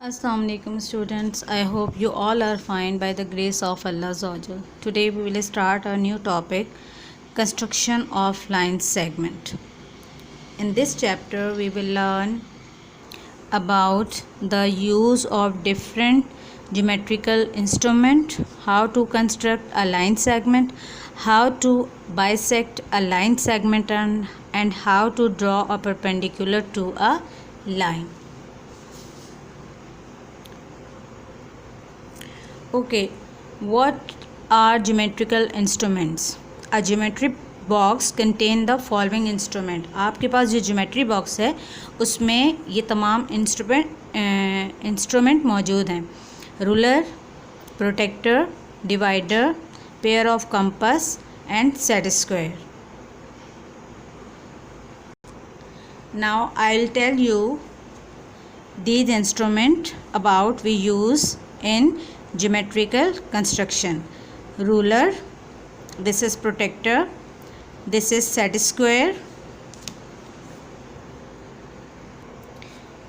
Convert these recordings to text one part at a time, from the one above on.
Assalamu alaikum students. I hope you all are fine by the grace of Allah Azza. Today we will start a new topic, construction of line segment. In this chapter we will learn about the use of different geometrical instrument, how to construct a line segment, how to bisect a line segment and how to draw a perpendicular to a line. Okay, what are geometrical instruments? A geometry box contain the following instrument. आपके पास जो geometry box है उसमें ये तमाम instrument मौजूद हैं. Ruler, protractor, divider, pair of compass and set square. Now I'll tell you these instrument about we use in geometrical construction. Ruler, this is protector, this is set square,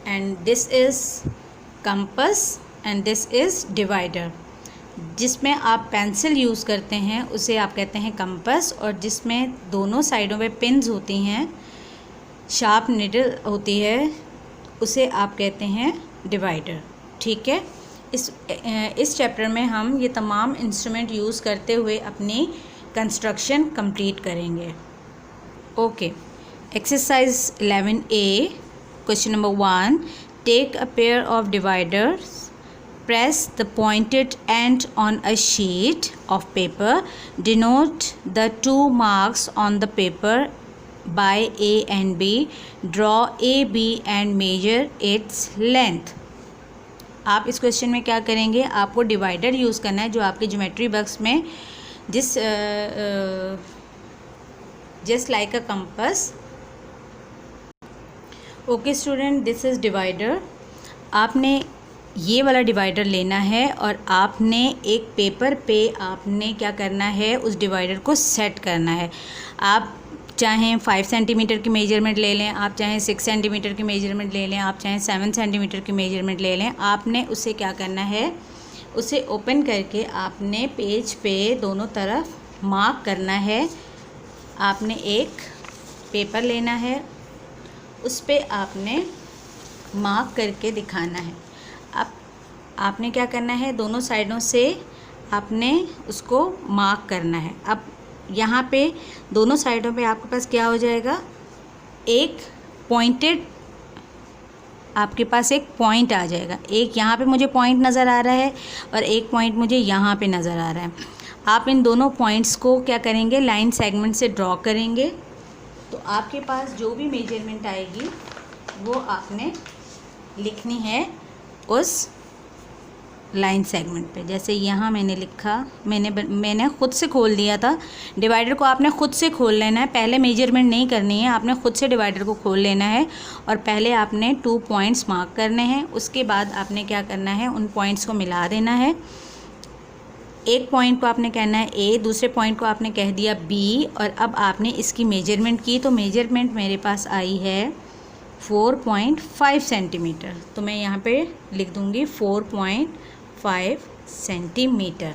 and this is compass and this is divider. जिसमें आप pencil use करते हैं उसे आप कहते हैं compass, और जिसमें दोनों साइडों पे पिन्स होती हैं, शार्प निडल होती है, उसे आप कहते हैं डिवाइडर. ठीक है, इस चैप्टर में हम ये तमाम इंस्ट्रूमेंट यूज़ करते हुए अपनी कंस्ट्रक्शन कंप्लीट करेंगे. Okay, exercise 11A, question number 1. Take a pair of dividers, press the pointed end on a sheet of paper, denote the two marks on the paper by A and B, draw AB and measure its length. आप इस question में क्या करेंगे, आपको divider use करना है जो आपके ज्योमेट्री बॉक्स में just like a compass. Okay student, this is divider. आपने ये वाला डिवाइडर लेना है और आपने एक पेपर पे आपने क्या करना है, उस डिवाइडर को सेट करना है. आप चाहें 5 सेंटीमीटर की मेजरमेंट ले लें, आप चाहें 6 सेंटीमीटर की मेजरमेंट ले लें, आप चाहें 7 सेंटीमीटर की मेजरमेंट ले लें. आपने उसे क्या करना है, उसे ओपन करके आपने पेज पे दोनों तरफ मार्क करना है. आपने एक पेपर लेना है, उस पे आपने मार्क करके दिखाना है. अब आपने क्या करना है, दोनों साइडों से आपने उसको मार्क करना है. अब यहाँ पे दोनों साइडों पे आपके पास क्या हो जाएगा, एक पॉइंटेड, आपके पास एक पॉइंट आ जाएगा. एक यहाँ पे मुझे पॉइंट नज़र आ रहा है और एक पॉइंट मुझे यहाँ पे नज़र आ रहा है. आप इन दोनों पॉइंट्स को क्या करेंगे, लाइन सेगमेंट से ड्रॉ करेंगे. तो आपके पास जो भी मेजरमेंट आएगी वो आपने लिखनी है उस लाइन सेगमेंट पे. जैसे यहाँ मैंने लिखा, मैंने ख़ुद से खोल दिया था. डिवाइडर को आपने ख़ुद से खोल लेना है, पहले मेजरमेंट नहीं करनी है, आपने ख़ुद से डिवाइडर को खोल लेना है और पहले आपने 2 पॉइंट्स मार्क करने हैं. उसके बाद आपने क्या करना है, उन पॉइंट्स को मिला देना है. एक पॉइंट को आपने कहना है A, दूसरे पॉइंट को आपने कह दिया B, और अब आपने इसकी मेजरमेंट की. तो मेजरमेंट मेरे पास आई है 4.5 सेंटीमीटर. तो मैं यहाँ पे लिख दूँगी 4.5 centimetre.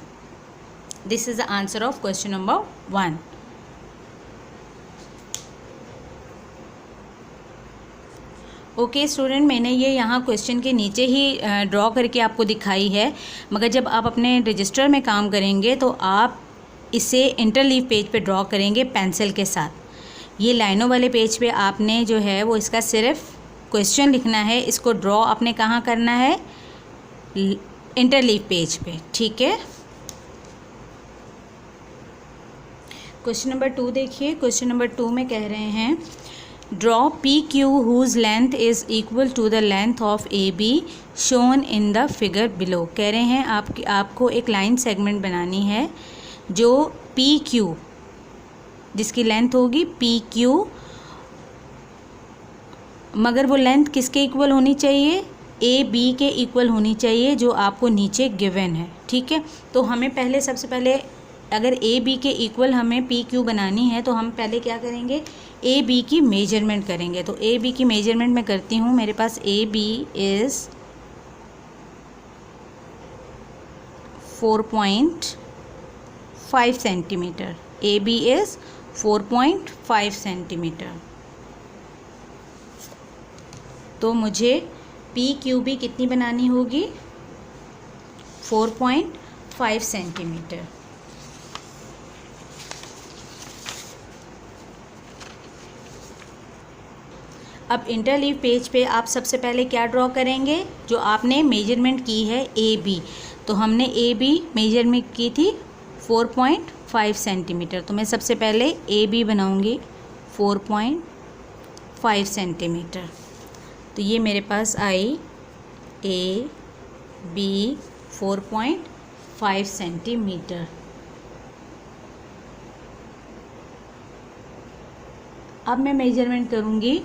This is the answer of question number 1. Okay student, मैंने ये यहाँ क्वेश्चन के नीचे ही ड्रॉ करके आपको दिखाई है, मगर जब आप अपने रजिस्टर में काम करेंगे तो आप इसे इंटरलीव पेज पे ड्रॉ करेंगे पेंसिल के साथ. ये लाइनों वाले पेज पे आपने जो है वो इसका सिर्फ क्वेश्चन लिखना है. इसको ड्रॉ आपने कहाँ करना है, इंटरलीव पेज पे. ठीक है, क्वेश्चन नंबर 2 देखिए. क्वेश्चन नंबर 2 में कह रहे हैं, draw PQ whose length is equal to the length of AB shown in the figure below. कह रहे हैं आपको एक लाइन सेगमेंट बनानी है जो PQ, जिसकी लेंथ होगी PQ, मगर वो लेंथ किसके इक्वल होनी चाहिए, AB के इक्वल होनी चाहिए, जो आपको नीचे गिवन है. ठीक है, तो हमें पहले सबसे पहले अगर AB के इक्वल हमें PQ बनानी है तो हम पहले क्या करेंगे, AB की मेजरमेंट करेंगे. तो AB की मेजरमेंट मैं करती हूँ. मेरे पास AB is 4.5 centimetre, AB is 4.5 centimetre. तो मुझे PQB कितनी बनानी होगी? 4.5 सेंटीमीटर। अब इंटरलीव पेज पे आप सबसे पहले क्या ड्रॉ करेंगे? जो आपने मेजरमेंट की है AB, तो हमने AB मेजरमेंट की थी 4.5 सेंटीमीटर, तो मैं सबसे पहले AB बनाऊंगी 4.5 सेंटीमीटर। तो ये मेरे पास आई AB 4.5 सेंटीमीटर। अब मैं मेजरमेंट करूँगी,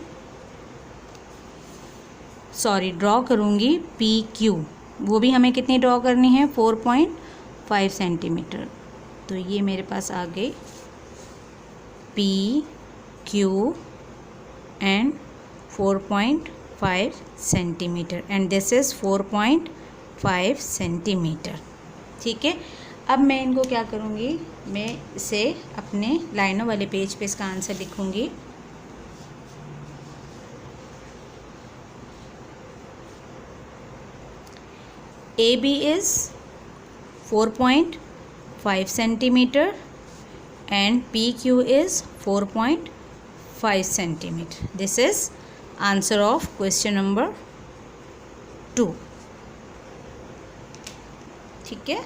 ड्रॉ करूँगी PQ। वो भी हमें कितनी ड्रॉ करनी है? 4.5 सेंटीमीटर। तो ये मेरे पास आ गई PQ and 4.5 centimetre, and this is 4.5 centimetre. ठीक है, अब मैं इनको क्या करूँगी, मैं इसे अपने लाइनों वाले पेज पे इसका आंसर लिखूँगी। AB is 4.5 centimeter and PQ is 4.5 centimeter. This is answer of question number 2. ठीक है,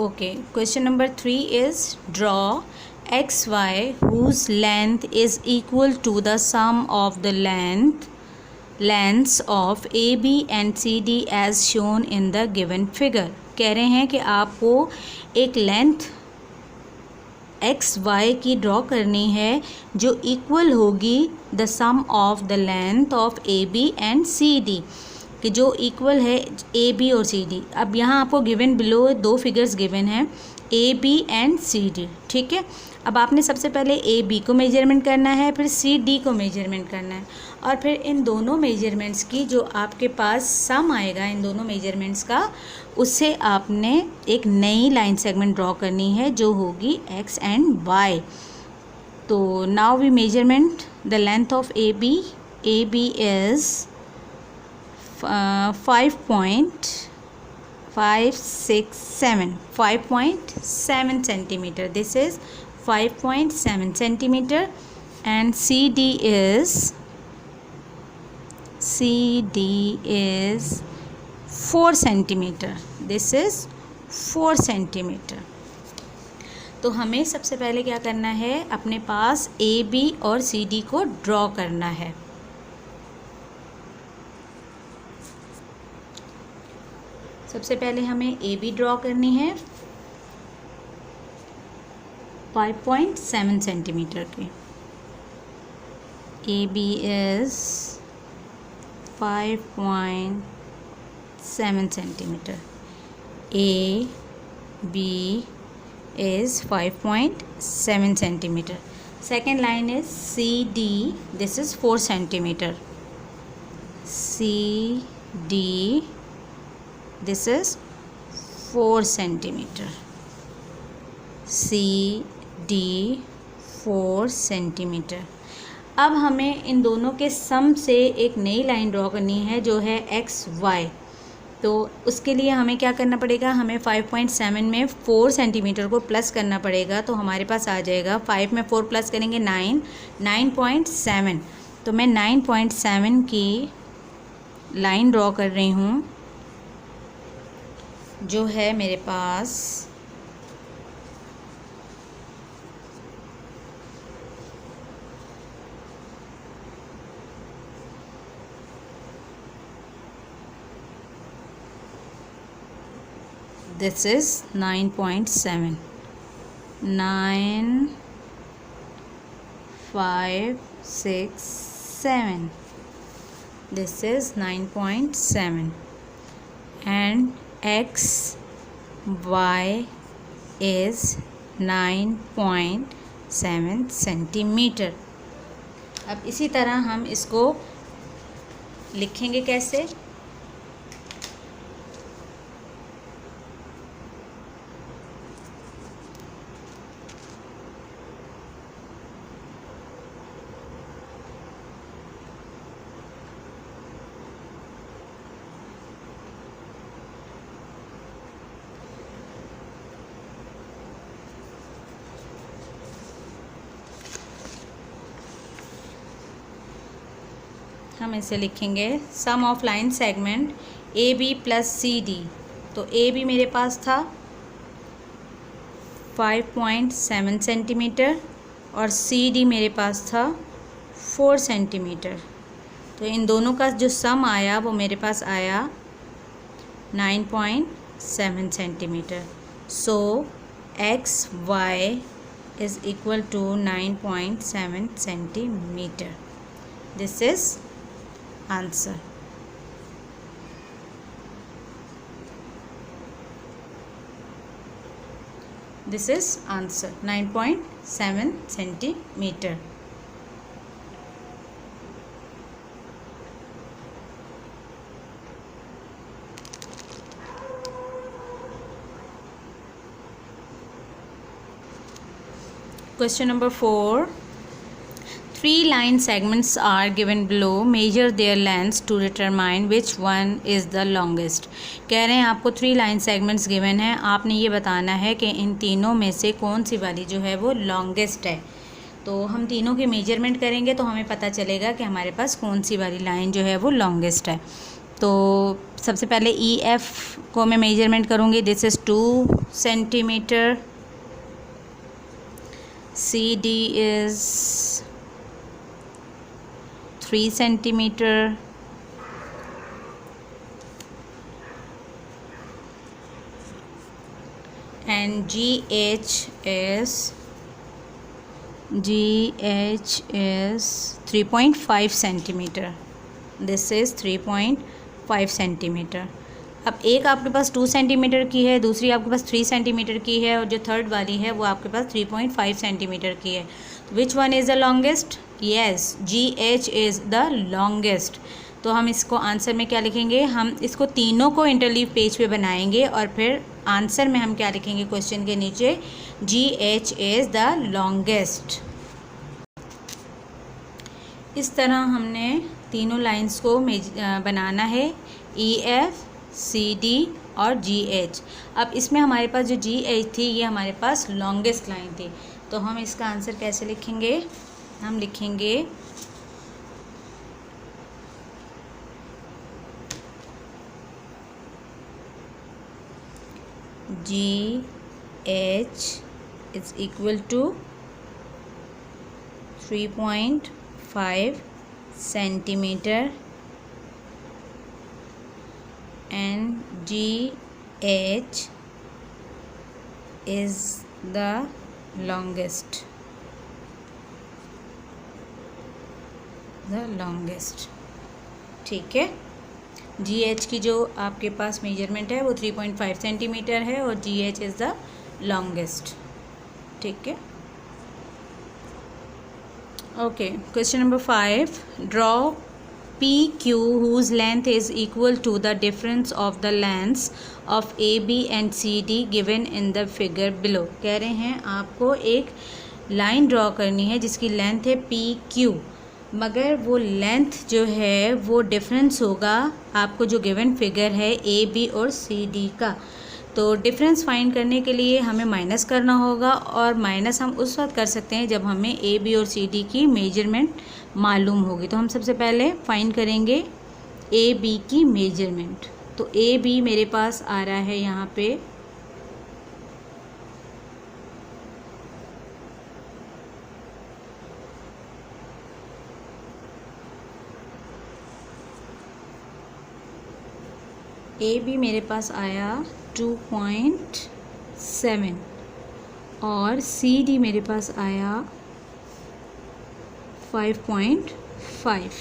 okay. Question number 3 is draw XY whose length is equal to the sum of the lengths of AB and CD as shown in the given figure. कह रहे हैं कि आपको एक length XY की draw करनी है जो इक्वल होगी the sum of the length of AB and CD, कि जो इक्वल है AB और CD। अब यहाँ आपको गिवन बिलो 2 फिगर्स गिवन हैं, AB एंड CD। ठीक है, अब आपने सबसे पहले AB को मेजरमेंट करना है, फिर CD को मेजरमेंट करना है, और फिर इन दोनों मेजरमेंट्स की जो आपके पास सम आएगा इन दोनों मेजरमेंट्स का, उससे आपने एक नई लाइन सेगमेंट ड्रॉ करनी है जो होगी X एंड Y। तो now we measurement the length of AB। AB is 5.7 centimeter. This is 5.7 centimeter, and CD is 4 centimeter. This is 4 centimeter. तो हमें सबसे पहले क्या करना है, अपने पास AB और CD को ड्रॉ करना है। सबसे पहले हमें AB ड्रॉ करनी है 5.7 सेंटीमीटर की। AB is 5.7 centimetre. AB is 5.7 centimeter. Second line is CD. This is 4 centimeter. CD. This is 4 centimeter. CD 4 centimeter. अब हमें इन दोनों के सम से एक नई लाइन ड्रॉ करनी है जो है XY। तो उसके लिए हमें क्या करना पड़ेगा, हमें 5.7 में 4 सेंटीमीटर को प्लस करना पड़ेगा। तो हमारे पास आ जाएगा 5 में 4 प्लस करेंगे 9.7। तो मैं 9.7 की लाइन ड्रॉ कर रही हूँ जो है मेरे पास this is 9.7, 9 5 6 7, this is 9.7 and XY is 9.7 centimetre. अब इसी तरह हम इसको लिखेंगे कैसे? हम इसे लिखेंगे sum of line segment A B plus C D. तो ए बी मेरे पास था 5.7 सेंटीमीटर और सी डी मेरे पास था 4 सेंटीमीटर। तो इन दोनों का जो सम आया वो मेरे पास आया 9.7 centimetre. So X Y is equal to 9.7 centimetre. This is answer. This is answer 9.7 centimeter. Question number 4. 3 line segments are given below. Measure their lengths to determine which one is the longest. कह रहे हैं आपको 3 line segments given हैं, आपने ये बताना है कि इन तीनों में से कौन सी वाली जो है वो लॉन्गेस्ट है। तो हम तीनों के मेजरमेंट करेंगे तो हमें पता चलेगा कि हमारे पास कौन सी वाली लाइन जो है वो लॉन्गेस्ट है। तो सबसे पहले ई एफ को मैं मेजरमेंट करूँगी। This is 2 centimetre. C D is 3 centimeter, and GH is 3.5 centimeter. This is 3.5 centimeter. अब एक आपके पास 2 सेंटीमीटर की है, दूसरी आपके पास 3 सेंटीमीटर की है और जो थर्ड वाली है वो आपके पास 3.5 सेंटीमीटर की है। Which one is the longest? Yes, GH is the longest. तो हम इसको आंसर में क्या लिखेंगे? हम इसको तीनों को इंटरलीव पेज पे बनाएंगे और फिर आंसर में हम क्या लिखेंगे क्वेश्चन के नीचे? GH is the longest. इस तरह हमने तीनों लाइंस को बनाना है, EF, CD और GH। अब इसमें हमारे पास जो GH थी ये हमारे पास लॉन्गेस्ट लाइन थी। तो हम इसका आंसर कैसे लिखेंगे? हम लिखेंगे GH is equal to 3.5 centimeter and GH is the longest. ठीक है, GH की जो आपके पास मेजरमेंट है वो 3.5 सेंटीमीटर है और GH इज़ द लॉन्गेस्ट। ठीक है, okay. Question number 5. Draw PQ whose length is equal to the difference of the lengths of AB and CD given in the figure below. कह रहे हैं आपको एक लाइन ड्रॉ करनी है जिसकी लेंथ है PQ, मगर वो लेंथ जो है वो डिफरेंस होगा आपको जो गिवन फिगर है AB और CD का। तो डिफरेंस फाइंड करने के लिए हमें माइनस करना होगा और माइनस हम उस वक्त कर सकते हैं जब हमें AB और CD की मेजरमेंट मालूम होगी। तो हम सबसे पहले फाइंड करेंगे AB की मेजरमेंट। तो AB मेरे पास आ रहा है यहाँ पे 2.7 और CD मेरे पास आया 5.5।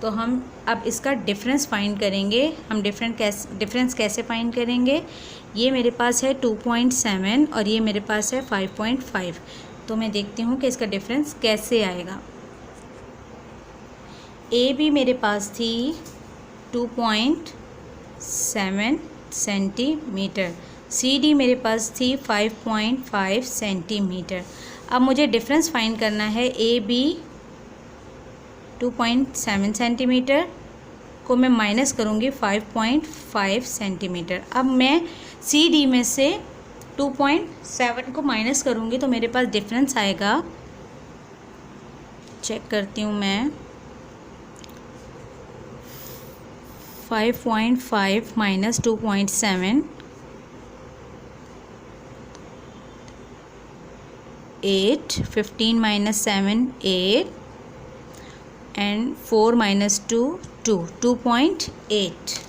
तो हम अब इसका डिफरेंस फाइंड करेंगे। हम डिफरेंस कैसे फाइंड करेंगे? ये मेरे पास है 2.7 और ये मेरे पास है 5.5। तो मैं देखती हूँ कि इसका डिफरेंस कैसे आएगा। ए बी मेरे पास थी 2.7 सेंटीमीटर, सी डी मेरे पास थी 5.5 सेंटीमीटर। अब मुझे डिफरेंस फाइंड करना है। ए बी 2.7 सेंटीमीटर को मैं माइनस करूँगी 5.5 सेंटीमीटर। अब मैं सी डी में से 2.7 को माइनस करूँगी तो मेरे पास डिफरेंस आएगा, चेक करती हूँ मैं, 5.5 माइनस 2.7 8, 15 माइनस 7 8 एंड 4 माइनस 2 2, 2.8।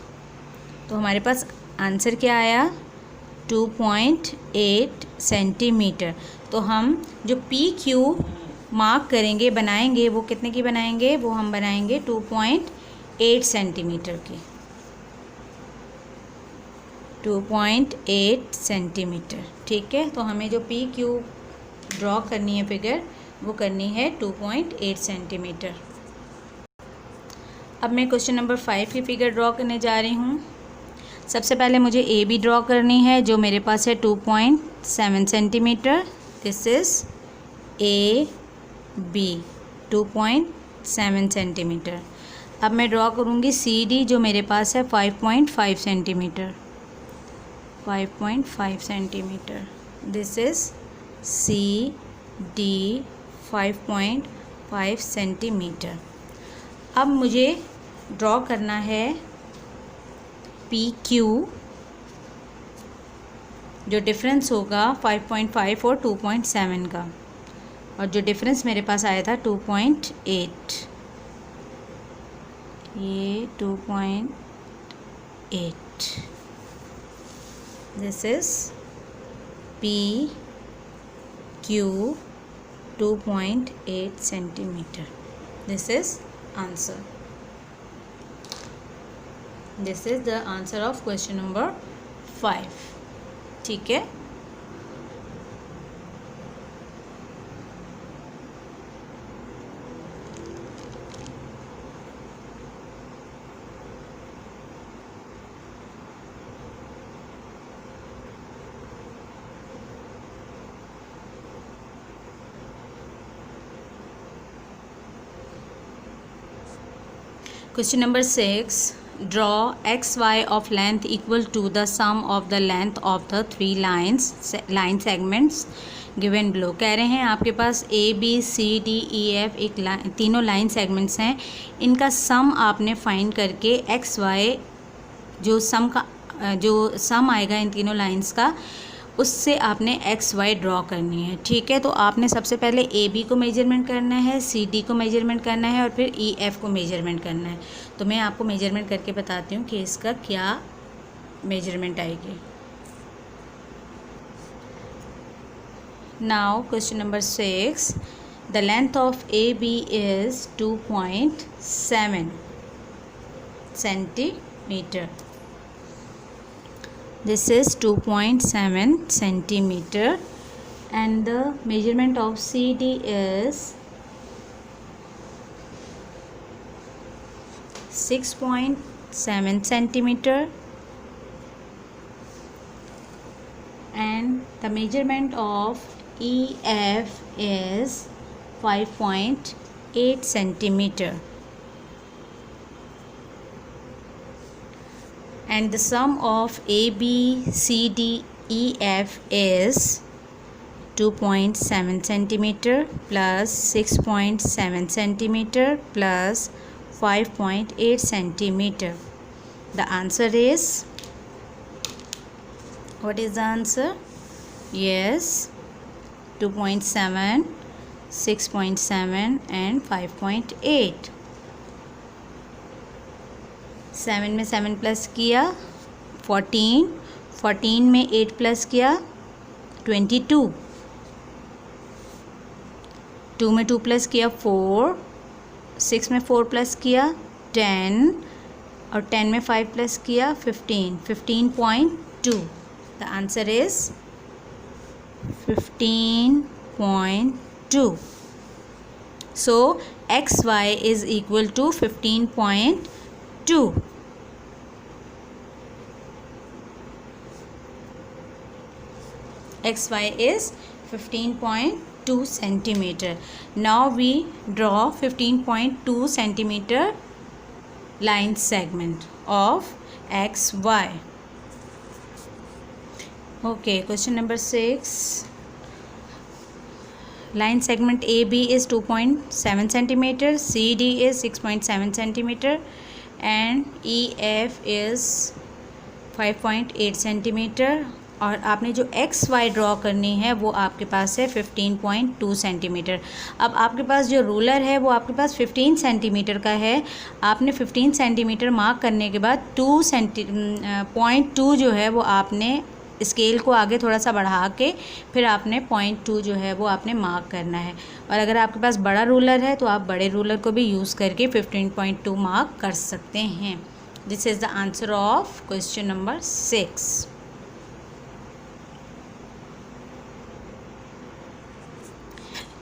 तो हमारे पास आंसर क्या आया, 2.8 सेंटीमीटर। तो हम जो पी क्यू मार्क करेंगे, बनाएंगे, वो कितने की बनाएंगे, वो हम बनाएंगे 2.8 सेंटीमीटर की, 2.8 सेंटीमीटर। ठीक है, तो हमें जो पी क्यू ड्रॉ करनी है फिगर, वो करनी है 2.8 सेंटीमीटर। अब मैं क्वेश्चन नंबर 5 की फिगर ड्रॉ करने जा रही हूँ। सबसे पहले मुझे ए बी ड्रॉ करनी है, जो मेरे पास है 2.7 centimetre. This is A B 2.7 centimetre. अब मैं ड्रॉ करूँगी सी डी, जो मेरे पास है 5.5 centimetre, 5.5 centimetre. This is C D 5.5 centimetre. अब मुझे ड्रॉ करना है पी क्यू, जो डिफरेंस होगा 5.5 और 2.7 का, और जो डिफरेंस मेरे पास आया था 2.8, ये 2.8। This is P Q 2.8 centimetre. This is answer. This is the answer of question number 5. ठीक है, question number 6. Draw xy of length equal to the sum of the length of the three line segments given below. कह रहे हैं आपके पास A B C D E F एक तीनों line segments हैं, इनका सम आपने फाइंड करके एक्स वाई जो सम आएगा इन तीनों लाइंस का, उससे आपने एक्स वाई ड्रॉ करनी है। ठीक है, तो आपने सबसे पहले ए बी को मेजरमेंट करना है, सी डी को मेजरमेंट करना है, और फिर ई एफ को मेजरमेंट करना है। तो मैं आपको मेजरमेंट करके बताती हूँ कि इसका क्या मेजरमेंट आएगी। Now question number 6, the length of A B is 2.7 centimetre. This is 2.7 centimeter and the measurement of CD is 6.7 centimeter and the measurement of EF is 5.8 centimeter. And the sum of A, B, C, D, E, F is 2.7 centimeter plus 6.7 centimeter plus 5.8 centimeter. The answer is, what is the answer? Yes, 2.7, 6.7 and 5.8. 7 में 7 plus किया 14, 14 में 8 plus किया 22, 2 में 2 plus किया 4, 6 में 4 plus किया 10 और 10 में 5 प्लस किया 15, 15.2. The answer is 15.2. So X Y is equal to 15.2। XY is 15.2 centimeter. Now we draw 15.2 centimeter line segment of XY. Okay, question number 6. Line segment AB is 2.7 centimeter, CD is 6.7 centimeter, and EF is 5.8 centimeter. और आपने जो x Y draw करनी है वो आपके पास है 15.2 centimetre. अब आपके पास जो रूलर है वो आपके पास 15 सेंटीमीटर का है। आपने 15 सेंटीमीटर मार्क करने के बाद 2.2 जो है वो आपने स्केल को आगे थोड़ा सा बढ़ा के फिर आपने 0.2 जो है वो आपने मार्क करना है। और अगर आपके पास बड़ा रूलर है तो आप बड़े रूलर को भी यूज़ करके 15.2 मार्क कर सकते हैं। This is the answer of question number 6।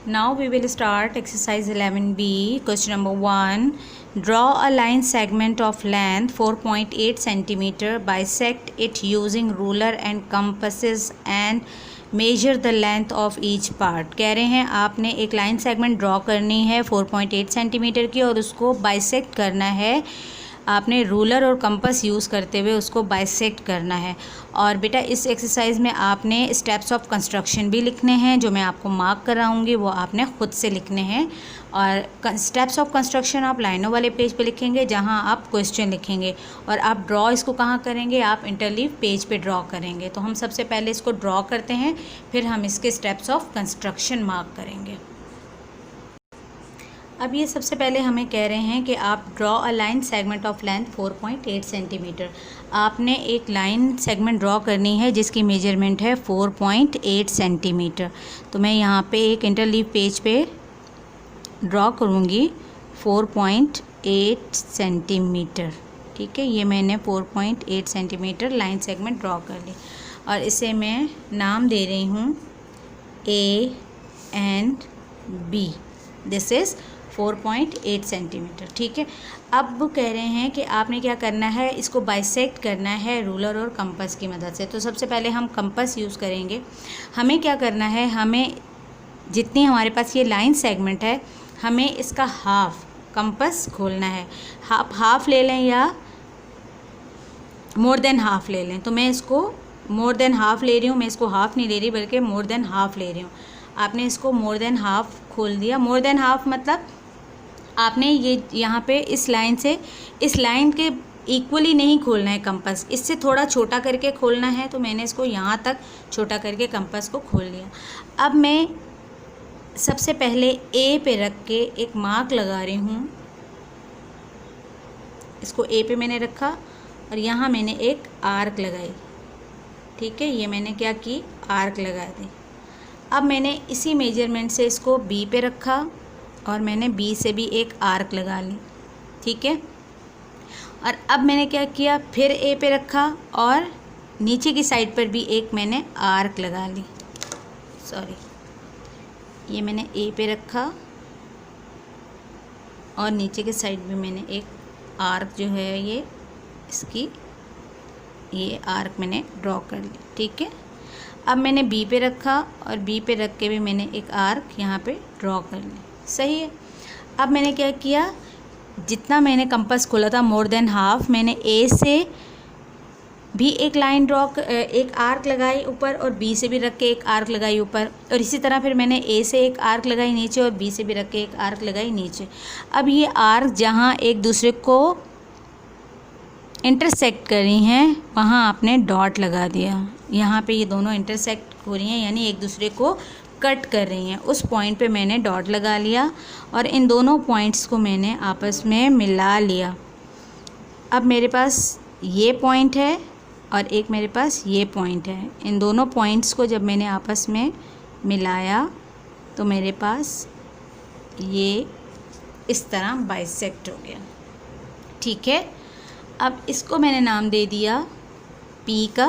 Now we will start exercise 11B. Question number 1. Draw a line segment of length 4.8 centimeter. Bisect it using ruler and compasses and measure the length of each part. कह रहे हैं आपने एक line segment draw करनी है 4.8 centimetre की और उसको बाइसेक्ट करना है। आपने रूलर और कंपास यूज़ करते हुए उसको बाइसेक्ट करना है। और बेटा इस एक्सरसाइज में आपने स्टेप्स ऑफ कंस्ट्रक्शन भी लिखने हैं, जो मैं आपको मार्क कराऊंगी वो आपने ख़ुद से लिखने हैं। और स्टेप्स ऑफ कंस्ट्रक्शन आप लाइनों वाले पेज पे लिखेंगे जहां आप क्वेश्चन लिखेंगे, और आप ड्रॉ इसको कहाँ करेंगे, आप इंटरलीव पेज पे ड्रॉ करेंगे। तो हम सबसे पहले इसको ड्रॉ करते हैं, फिर हम इसके स्टेप्स ऑफ कंस्ट्रक्शन मार्क करेंगे। अब ये सबसे पहले हमें कह रहे हैं कि आप draw a line segment of length 4.8 centimetre. आपने एक लाइन सेगमेंट ड्रॉ करनी है जिसकी मेजरमेंट है 4.8 सेंटीमीटर। तो मैं यहाँ पे एक इंटरलीव पेज पे ड्रॉ करूँगी 4.8 सेंटीमीटर। ठीक है, ये मैंने 4.8 सेंटीमीटर लाइन सेगमेंट ड्रॉ कर ली और इसे मैं नाम दे रही हूँ A and B। This is 4.8 centimetre. ठीक है, अब कह रहे हैं कि आपने क्या करना है, इसको बाइसेक्ट करना है रूलर और कंपास की मदद से। तो सबसे पहले हम कंपास यूज़ करेंगे। हमें क्या करना है, हमें जितनी हमारे पास ये लाइन सेगमेंट है हमें इसका हाफ कंपास खोलना है। हाफ ले लें या मोर देन हाफ ले लें। तो मैं इसको मोर देन हाफ ले रही हूँ, मैं इसको हाफ नहीं ले रही बल्कि मोर देन हाफ ले रही हूँ। आपने इसको मोर देन हाफ खोल दिया। मोर देन हाफ मतलब आपने ये यहाँ पे इस लाइन से इस लाइन के इक्वली नहीं खोलना है कंपास, इससे थोड़ा छोटा करके खोलना है। तो मैंने इसको यहाँ तक छोटा करके कंपास को खोल लिया। अब मैं सबसे पहले ए पे रख के एक मार्क लगा रही हूँ। इसको ए पे मैंने रखा और यहाँ मैंने एक आर्क लगाई। ठीक है, ये मैंने क्या की, आर्क लगा दी। अब मैंने इसी मेजरमेंट से इसको बी पे रखा और मैंने बी से भी एक आर्क लगा ली। ठीक है, और अब मैंने क्या किया, फिर ए पे रखा और नीचे की साइड पर भी एक मैंने आर्क लगा ली। सॉरी, ये मैंने ए पे रखा और नीचे के साइड भी मैंने एक आर्क जो है ये आर्क मैंने ड्रॉ कर ली। ठीक है, अब मैंने बी पे रखा और बी पे रख के भी मैंने एक आर्क यहाँ पे ड्रॉ कर ली। सही है, अब मैंने क्या किया, जितना मैंने कंपास खोला था मोर देन हाफ, मैंने ए से भी एक लाइन एक आर्क लगाई ऊपर और बी से भी रख के एक आर्क लगाई ऊपर, और इसी तरह फिर मैंने ए से एक आर्क लगाई नीचे और बी से भी रख के एक आर्क लगाई नीचे। अब ये आर्क जहाँ एक दूसरे को इंटरसेक्ट कर रही हैं वहाँ आपने डॉट लगा दिया। यहाँ पे ये दोनों इंटरसेक्ट हो रही हैं यानी एक दूसरे को कट कर रही हैं, उस पॉइंट पे मैंने डॉट लगा लिया और इन दोनों पॉइंट्स को मैंने आपस में मिला लिया। अब मेरे पास ये पॉइंट है और एक मेरे पास ये पॉइंट है। इन दोनों पॉइंट्स को जब मैंने आपस में मिलाया तो मेरे पास ये इस तरह बाइसेक्ट हो गया। ठीक है, अब इसको मैंने नाम दे दिया P का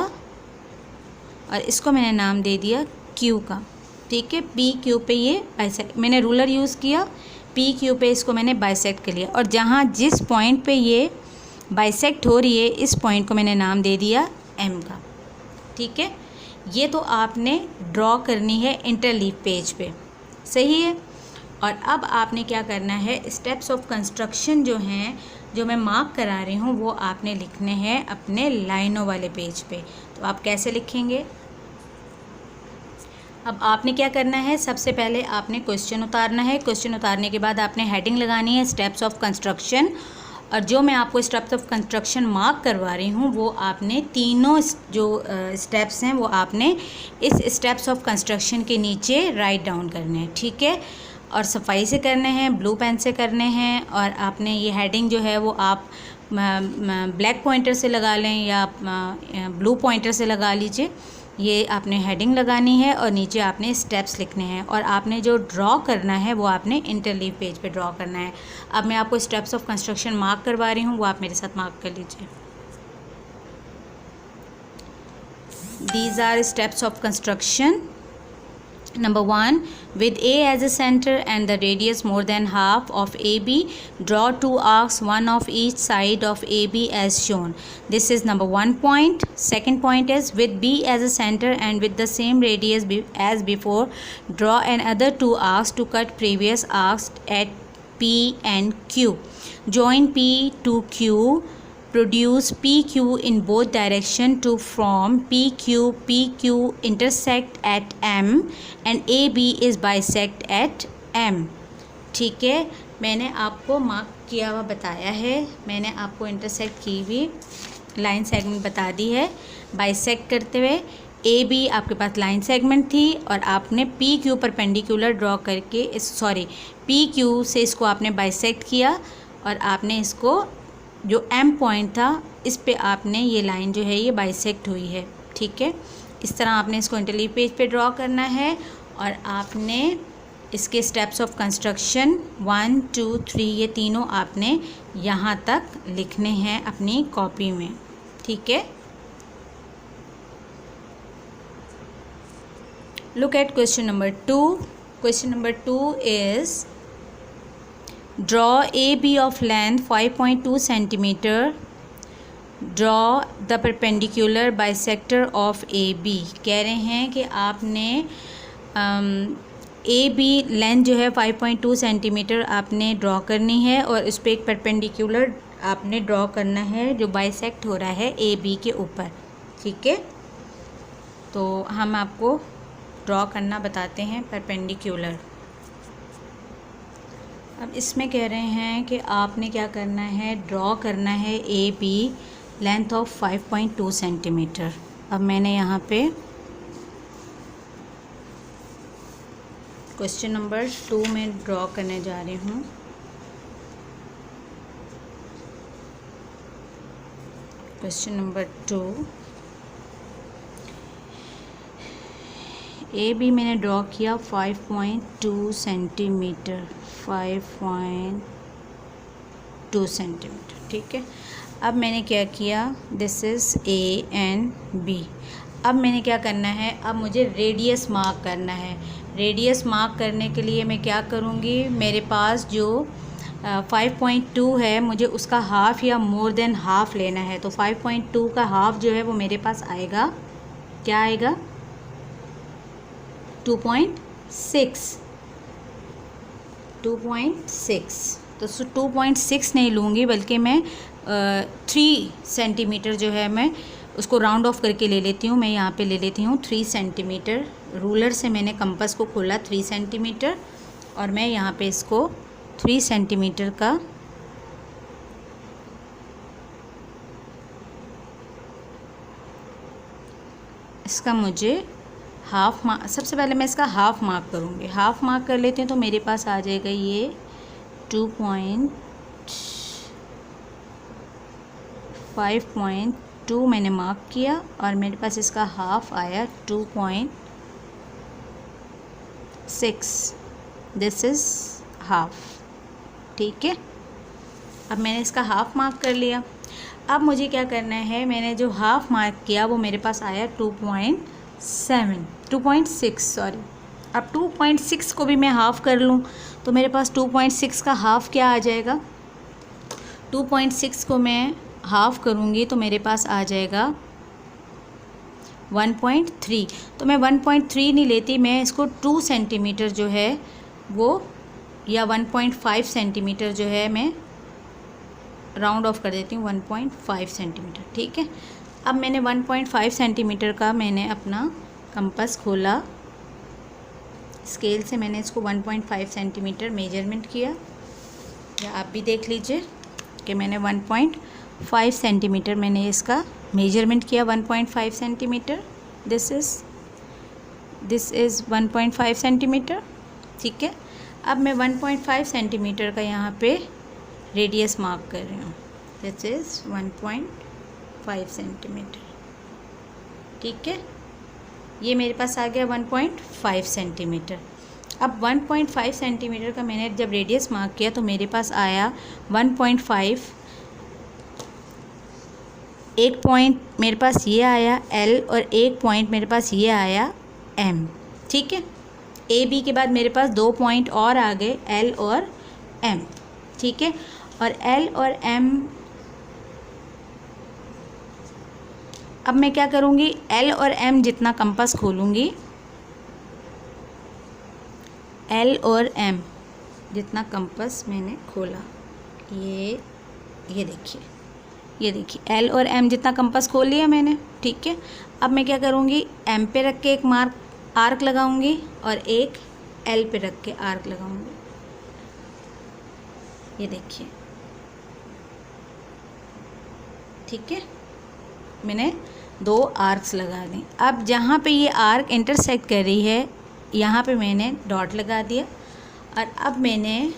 और इसको मैंने नाम दे दिया Q का। ठीक है, P Q पे ये बाइसेक्ट, मैंने रूलर यूज़ किया, पी क्यू पे इसको मैंने बाइसेक्ट कर लिया, और जहाँ जिस पॉइंट पे ये बाइसेक्ट हो रही है इस पॉइंट को मैंने नाम दे दिया एम का। ठीक है, ये तो आपने ड्रॉ करनी है इंटरलीफ पेज पे, सही है। और अब आपने क्या करना है, स्टेप्स ऑफ कंस्ट्रक्शन जो हैं, जो मैं मार्क करा रही हूँ, वो आपने लिखने हैं अपने लाइनों वाले पेज पे। तो आप कैसे लिखेंगे? अब आपने क्या करना है, सबसे पहले आपने क्वेश्चन उतारना है। क्वेश्चन उतारने के बाद आपने हेडिंग लगानी है स्टेप्स ऑफ कंस्ट्रक्शन, और जो मैं आपको स्टेप्स ऑफ कंस्ट्रक्शन मार्क करवा रही हूँ वो आपने तीनों जो स्टेप्स हैं वो आपने इस स्टेप्स ऑफ कंस्ट्रक्शन के नीचे राइट डाउन करने हैं। ठीक है, और सफाई से करने हैं, ब्लू पेन से करने हैं। और आपने ये हेडिंग जो है वो आप ब्लैक पॉइंटर से लगा लें या ब्लू पॉइंटर से लगा लीजिए। ये आपने हेडिंग लगानी है और नीचे आपने स्टेप्स लिखने हैं, और आपने जो ड्रॉ करना है वो आपने इंटरलीव पेज पे ड्रॉ करना है। अब मैं आपको स्टेप्स ऑफ कंस्ट्रक्शन मार्क करवा रही हूँ, वो आप मेरे साथ मार्क कर लीजिए। These are steps of construction. Number 1, with A as a center and the radius more than half of AB, draw two arcs, one of each side of AB as shown. This is number 1 point. Second point is, with B as a center and with the same radius as before, draw another two arcs to cut previous arcs at P and Q. Join P to Q. Produce PQ in both direction to form PQ intersect at M and AB is bisect at M. ठीक है, मैंने आपको mark किया हुआ बताया है, मैंने आपको इंटरसेक्ट की हुई लाइन सेगमेंट बता दी है बाइसेक्ट करते हुए। ए बी आपके पास लाइन सेगमेंट थी और आपने पी क्यू परपेंडिकुलर ड्रॉ करके पी क्यू से इसको आपने बाइसेक्ट किया, और आपने इसको जो एम पॉइंट था इस पे आपने ये लाइन जो है ये बाइसेक्ट हुई है। ठीक है, इस तरह आपने इसको इंटरलीव पेज पे ड्रॉ करना है, और आपने इसके स्टेप्स ऑफ कंस्ट्रक्शन 1 2 3 ये तीनों आपने यहाँ तक लिखने हैं अपनी कॉपी में। ठीक है, look at question number 2। Question number 2 is, draw AB of length 5.2 centimeter. Draw the perpendicular bisector of AB. कह रहे हैं कि आपने AB लेंथ जो है 5.2 सेंटीमीटर आपने ड्रॉ करनी है, और उस पर एक परपेंडिकुलर आपने ड्रॉ करना है जो बाइसेक्ट हो रहा है AB के ऊपर। ठीक है, तो हम आपको ड्रॉ करना बताते हैं परपेंडिकुलर। अब इसमें कह रहे हैं कि आपने क्या करना है, ड्रॉ करना है A B length of 5.2 centimetre. अब मैंने यहाँ पे क्वेश्चन नंबर 2 में ड्रॉ करने जा रही हूँ। क्वेश्चन नंबर 2, ए बी मैंने ड्रॉ किया 5.2 सेंटीमीटर, 5.2 सेंटीमीटर। ठीक है, अब मैंने क्या किया, this is A and B. अब मैंने क्या करना है, अब मुझे रेडियस मार्क करना है। रेडियस मार्क करने के लिए मैं क्या करूँगी, मेरे पास जो 5.2 है मुझे उसका हाफ़ या मोर देन हाफ़ लेना है। तो 5.2 का हाफ़ जो है वो मेरे पास आएगा, क्या आएगा, 2.6। तो 2.6 नहीं लूँगी, बल्कि मैं 3 सेंटीमीटर जो है मैं उसको राउंड ऑफ करके ले लेती हूँ। मैं यहाँ पे ले लेती हूँ 3 सेंटीमीटर। रूलर से मैंने कंपास को खोला 3 सेंटीमीटर, और मैं यहाँ पे इसको 3 सेंटीमीटर का इसका मुझे हाफ़ मार्क, सबसे पहले मैं इसका हाफ़ मार्क करूँगी। हाफ़ मार्क कर लेते हैं तो मेरे पास आ जाएगा ये 5.2 मैंने मार्क किया, और मेरे पास इसका हाफ़ आया 2.6। This is half. ठीक है, अब मैंने इसका हाफ़ मार्क कर लिया। अब मुझे क्या करना है, मैंने जो हाफ़ मार्क किया वो मेरे पास आया 2.6 सॉरी अब 2.6 को भी मैं हाफ़ कर लूँ तो मेरे पास 2.6 का हाफ़ क्या आ जाएगा, 2.6 को मैं हाफ़ करूँगी तो मेरे पास आ जाएगा 1.3। तो मैं 1.3 नहीं लेती, मैं इसको 2 सेंटीमीटर जो है वो, या 1.5 सेंटीमीटर जो है मैं राउंड ऑफ कर देती हूँ, 1.5 सेंटीमीटर। ठीक है, अब मैंने 1.5 सेंटीमीटर का मैंने अपना कंपास खोला, स्केल से मैंने इसको 1.5 सेंटीमीटर मेजरमेंट किया, या आप भी देख लीजिए कि मैंने 1.5 सेंटीमीटर मैंने इसका मेजरमेंट किया, 1.5 सेंटीमीटर, दिस इज़ 1.5 सेंटीमीटर। ठीक है, अब मैं 1.5 सेंटीमीटर का यहाँ पे रेडियस मार्क कर रही हूँ, दिस इज़ 1.5 सेंटीमीटर। ठीक है, ये मेरे पास आ गया 1.5 सेंटीमीटर। अब 1.5 सेंटीमीटर का मैंने जब रेडियस मार्क किया तो मेरे पास आया 1.5, एक पॉइंट मेरे पास ये आया L और एक पॉइंट मेरे पास ये आया M। ठीक है, A B के बाद मेरे पास 2 पॉइंट और आ गए L और M। ठीक है, और L और M, अब मैं क्या करूँगी, L और M जितना कंपास खोलूँगी, L और M जितना कंपास मैंने खोला, ये देखिए L और M जितना कंपास खोल लिया मैंने। ठीक है, अब मैं क्या करूँगी, M पे रख के एक आर्क लगाऊंगी और एक L पे रख के आर्क लगाऊंगी, ये देखिए। ठीक है, मैंने 2 आर्क्स लगा दी। अब जहाँ पे ये आर्क इंटरसेक्ट कर रही है यहाँ पे मैंने डॉट लगा दिया, और अब मैंने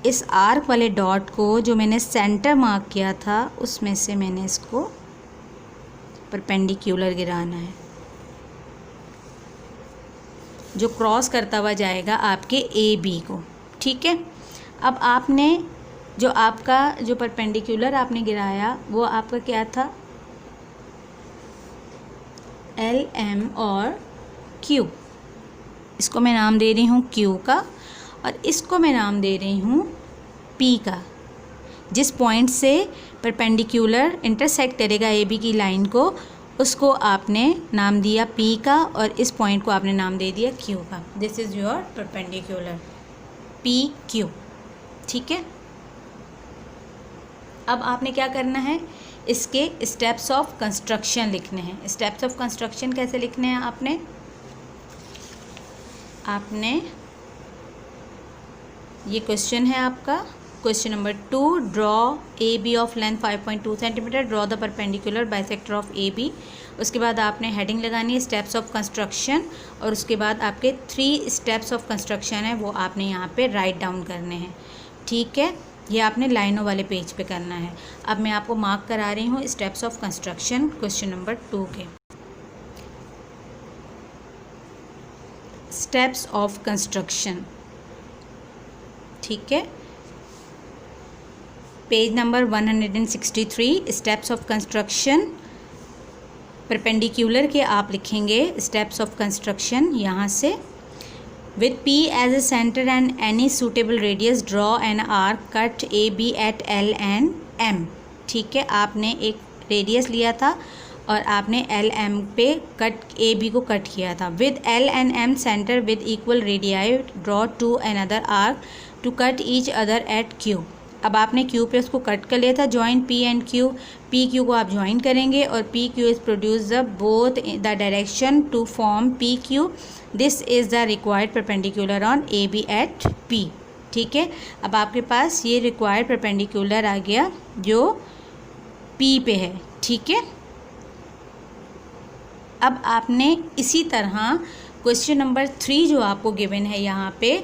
इस आर्क वाले डॉट को जो मैंने सेंटर मार्क किया था उसमें से मैंने इसको परपेंडिकुलर गिराना है, जो क्रॉस करता हुआ जाएगा आपके AB को। ठीक है, अब आपने जो आपका जो परपेंडिकुलर आपने गिराया वो आपका क्या था, L M और Q। इसको मैं नाम दे रही हूँ Q का, और इसको मैं नाम दे रही हूँ P का। जिस पॉइंट से परपेंडिकुलर इंटरसेक्ट करेगा AB की लाइन को, उसको आपने नाम दिया P का, और इस पॉइंट को आपने नाम दे दिया Q का। This is your perpendicular PQ। ठीक है, अब आपने क्या करना है, इसके स्टेप्स ऑफ कंस्ट्रक्शन लिखने हैं। स्टेप्स ऑफ कंस्ट्रक्शन कैसे लिखने हैं, आपने ये क्वेश्चन है आपका, question number 2, draw AB of length 5.2 centimetre, draw the perpendicular bisector of AB। उसके बाद आपने हेडिंग लगानी है स्टेप्स ऑफ कंस्ट्रक्शन, और उसके बाद आपके 3 स्टेप्स ऑफ कंस्ट्रक्शन है वो आपने यहाँ पे राइट डाउन करने हैं। ठीक है, ये आपने लाइनों वाले पेज पे करना है। अब मैं आपको मार्क करा रही हूँ steps of construction question number 2 के। स्टेप्स ऑफ कंस्ट्रक्शन, ठीक है, page number 163, steps of construction. Perpendicular के आप लिखेंगे स्टेप्स ऑफ कंस्ट्रक्शन यहाँ से, with P as a center and any suitable radius draw an arc cut AB at L and M। ठीक है, आपने एक रेडियस लिया था और आपने L M पे कट AB को कट किया था। with L and M center with equal radii draw to another arc to cut each other at Q। अब आपने Q पे उसको कट कर लिया था, join P and Q, P Q को आप जॉइन करेंगे और P Q is produce the both the direction to form P Q। This is the required perpendicular on AB at P। ठीक है, अब आपके पास ये रिक्वायर्ड परपेंडिकुलर आ गया जो P पे है। ठीक है, अब आपने इसी तरह क्वेश्चन नंबर 3 जो आपको गिवन है यहाँ पे,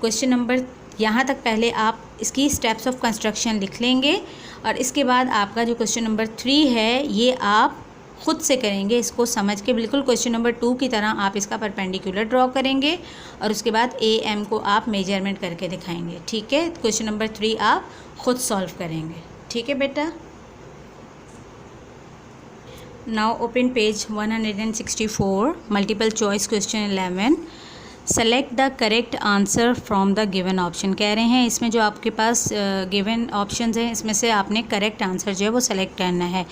क्वेश्चन नंबर यहाँ तक पहले आप इसकी स्टेप्स ऑफ कंस्ट्रक्शन लिख लेंगे, और इसके बाद आपका जो क्वेश्चन नंबर 3 है ये आप खुद से करेंगे, इसको समझ के बिल्कुल क्वेश्चन नंबर 2 की तरह आप इसका परपेंडिकुलर ड्रॉ करेंगे, और उसके बाद AM को आप मेजरमेंट करके दिखाएंगे। ठीक है, क्वेश्चन नंबर 3 आप खुद सॉल्व करेंगे। ठीक है बेटा, Now open page 164, multiple choice question 11. Select the correct answer from the given option. कह रहे हैं इसमें जो आपके पास गिवन ऑप्शंस हैं इसमें से आपने करेक्ट आंसर जो है वो सेलेक्ट करना है।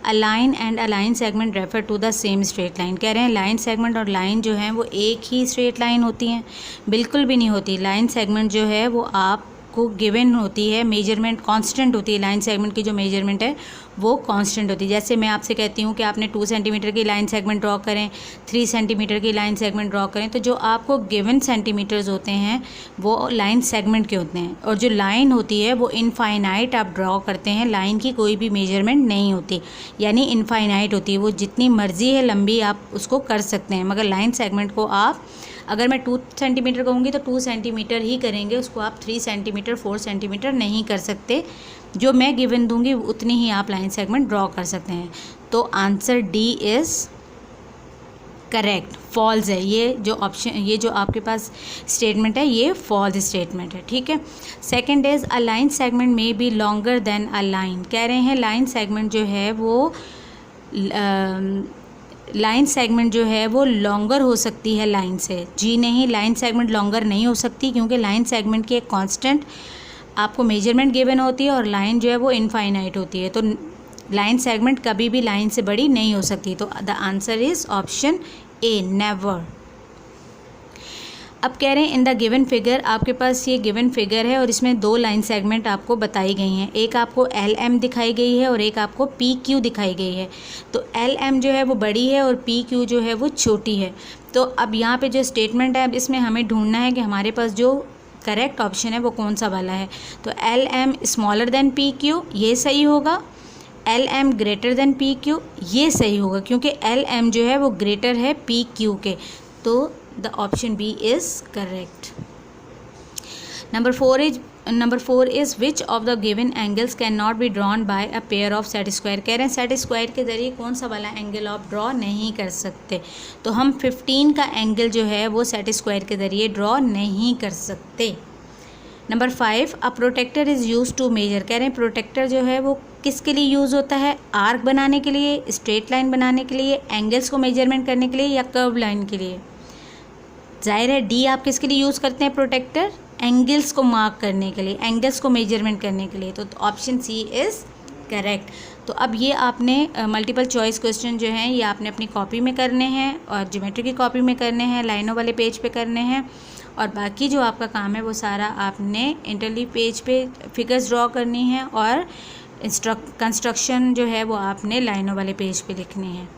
A line and a line segment refer to the same straight line. कह रहे हैं लाइन सेगमेंट और लाइन जो है वो एक ही स्ट्रेट लाइन होती हैं? बिल्कुल भी नहीं होती। लाइन सेगमेंट जो है वो आपको गिवन होती है, मेजरमेंट कांस्टेंट होती है। लाइन सेगमेंट की जो मेजरमेंट है वो कांस्टेंट होती है। जैसे मैं आपसे कहती हूँ कि आपने 2 सेंटीमीटर की लाइन सेगमेंट ड्रॉ करें, 3 सेंटीमीटर की लाइन सेगमेंट ड्रॉ करें, तो जो आपको गिवन सेंटीमीटर्स होते हैं वो लाइन सेगमेंट के होते हैं। और जो लाइन होती है वो इनफाइनाइट आप ड्रॉ करते हैं। लाइन की कोई भी मेजरमेंट नहीं होती, यानी इनफाइनाइट होती है, वो जितनी मर्जी है लंबी आप उसको कर सकते हैं। मगर लाइन सेगमेंट को आप, अगर मैं 2 सेंटीमीटर कहूँगी तो 2 सेंटीमीटर ही करेंगे, उसको आप 3 सेंटीमीटर 4 सेंटीमीटर नहीं कर सकते। जो मैं गिवन दूंगी उतनी ही आप लाइन सेगमेंट ड्रॉ कर सकते हैं। तो answer D is correct, false है। ये जो ऑप्शन, ये जो आपके पास स्टेटमेंट है ये फॉल्स स्टेटमेंट है। ठीक है। Second is a line segment may be longer than a line. कह रहे हैं लाइन सेगमेंट जो है वो लाइन सेगमेंट जो है वो लॉन्गर हो सकती है लाइन से। जी नहीं, लाइन सेगमेंट लॉन्गर नहीं हो सकती, क्योंकि लाइन सेगमेंट की एक कांस्टेंट आपको मेजरमेंट गिवन होती है और लाइन जो है वो इनफाइनाइट होती है। तो लाइन सेगमेंट कभी भी लाइन से बड़ी नहीं हो सकती। तो the answer is option A, never. अब कह रहे हैं इन द गिवन फिगर, आपके पास ये गिवन फिगर है और इसमें 2 लाइन सेगमेंट आपको बताई गई हैं। एक आपको एल एम दिखाई गई है और एक आपको पी क्यू दिखाई गई है। तो एल एम जो है वो बड़ी है और पी क्यू जो है वो छोटी है। तो अब यहाँ पे जो स्टेटमेंट है, अब इसमें हमें ढूंढना है कि हमारे पास जो करेक्ट ऑप्शन है वो कौन सा वाला है। तो L M smaller than P Q, ये सही होगा। L M greater than P Q, ये सही होगा, क्योंकि एल एम जो है वो ग्रेटर है पी क्यू के। तो the option B is correct. Number 4 is which of the given angles can not be drawn by a pair of set square. कह रहे हैं सेट स्क्वायर के ज़रिए कौन सा वाला एंगल आप ड्रॉ नहीं कर सकते। तो हम 15 का एंगल जो है वो सेट स्क्वायर के ज़रिए ड्रॉ नहीं कर सकते। Number 5, a protractor is use to measure. कह रहे हैं प्रोटेक्टर जो है वो किसके लिए यूज़ होता है? आर्क बनाने के लिए, स्ट्रेट लाइन बनाने के लिए, एंगल्स को मेजरमेंट करने के लिए, या कर्व लाइन के लिए? जाहिर है डी आप किसके लिए यूज़ करते हैं प्रोटेक्टर? एंगल्स को मार्क करने के लिए, एंगल्स को मेजरमेंट करने के लिए। तो ऑप्शन सी इज़ करेक्ट। तो अब ये आपने मल्टीपल चॉइस क्वेश्चन जो हैं ये आपने अपनी कॉपी में करने हैं और ज्योमेट्री की कॉपी में करने हैं, लाइनों वाले पेज पे करने हैं, और बाकी जो आपका काम है वो सारा आपने इंटरलीव पेज पे फिगर्स ड्रॉ करनी है और कंस्ट्रक्शन जो है वो आपने लाइनों वाले पेज पे लिखनी है।